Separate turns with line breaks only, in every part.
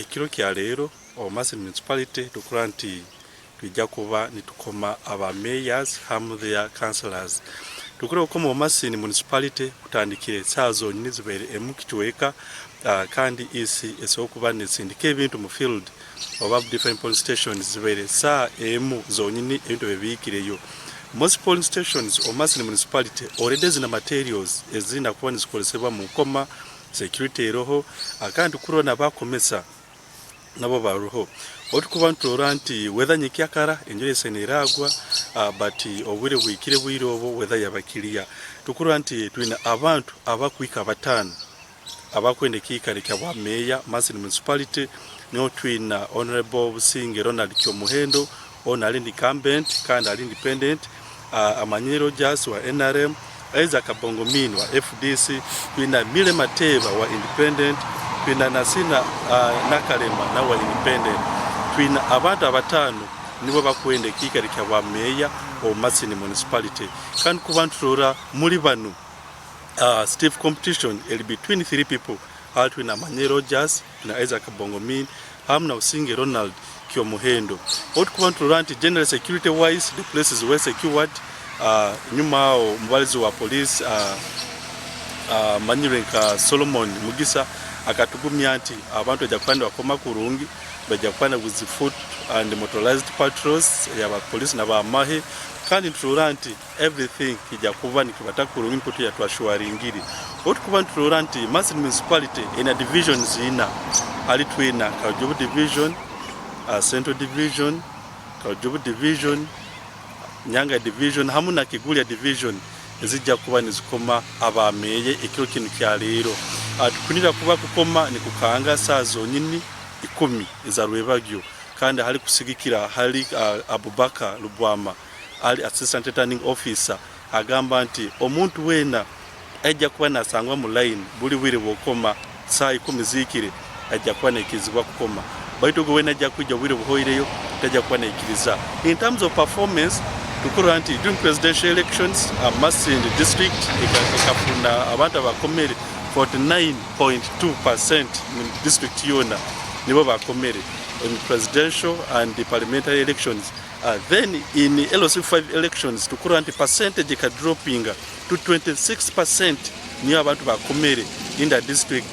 ekiro kya leero Masindi municipality tukula nti tujja kuba nitukoma aba mayors hamwe their councillors. Tukula okoma Masindi municipality kutandikire saa zonyine zibeere emu kitweka kandi isi esokuba nesindika ebintu mu field oba different police stations zibeere saa emu zonyine ebintu bebiikireyo. Most polling stations o Masindi municipality already zina materials ezina kuba nizikolesebwa mu nkoma security eroho akandi kurona bakomesa nabo baruho otukuba ntura nti whether nyikyakara enjoye seniragwa but obwire bwikire bwire obo whether yabakiriya tukura nti twina abantu abakwika batano abakwende kikare kya bwa meya Masindi municipality no twina honorable Businge Ronald Kyomuhendo on ali incumbent kandi ali independent Amanyero Jas wa NRM Isaac Kabongomini wa FDC twina Mile Mateva wa independent twina Nasina Nakalema na wa independent twina abantu abatano nibo bakwende kikare kya bwa meya o Masindi municipality kandi kubantura muri banu stiff competition will be between 3 people twina Amanyero Jas na Isaac Kabongomini hamna Businge Ronald Kyomuhendo. What kubantura nti general security wise the places were secured nyuma mubalizi wa police Manyirenka Solomon Mugisa akatugumya nti abantu bajja kwanda bakoma kurungi bajja kwanda with foot and motorized patrols ya ba police na ba mahe kandi ntura nti everything kijja kuba nikibata kurungi nkutu ya twashwaringiri. What kubantura nti Masindi municipality in a division zina ali twina Kajubu division Central division Kajubu division Nyanga division hamuna Kigulia division ezijja kuba nizikoma abameye ekiro kinu kya leero tukunira kuba kukoma ni kukanga saa zonyini 10 eza Rwebagyo kandi hali kusigikira hali Abubaka Lubwama ali assistant returning officer agamba nti omuntu wena ajja kuba nasangwa mu line buli wire bokoma saa 10 zikire ajja kuba nekizibwa kukoma baito go wena ajja kujja wire buhoireyo tajja kuba nekiriza. In terms of performance tukura nti during presidential elections Masindi district ikafuna abantu abakomere 49.2% in district yona nibo bakomere in presidential and the parliamentary elections. Then in LOC5 elections tukura nti percentage ka dropping to 26% niyo abantu bakomere in the district.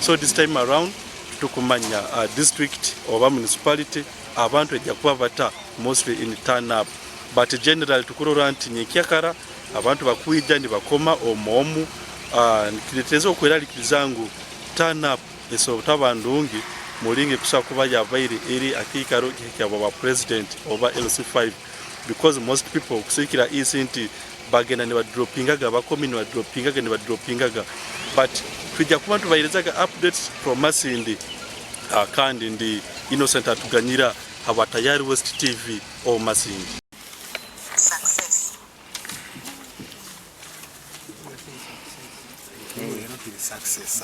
So this time around tukumanya district oba municipality abantu ejja kuba bata mostly in turn up. But general tukurora nti nyikyakara abantu bakwija ndi bakoma omomu nikitezo kwera likizangu turn up eso tabandungi mulinge kusa kuba yabaire eri akikaro kyabo ba president over LC5 because most people kusikira isinti bagenda ne badropingaga bakomi ne badropingaga but tujja kuba tubayirezaga updates from Masindi kandi ndi innocent atuganyira abatayari West TV o Masindi. Success.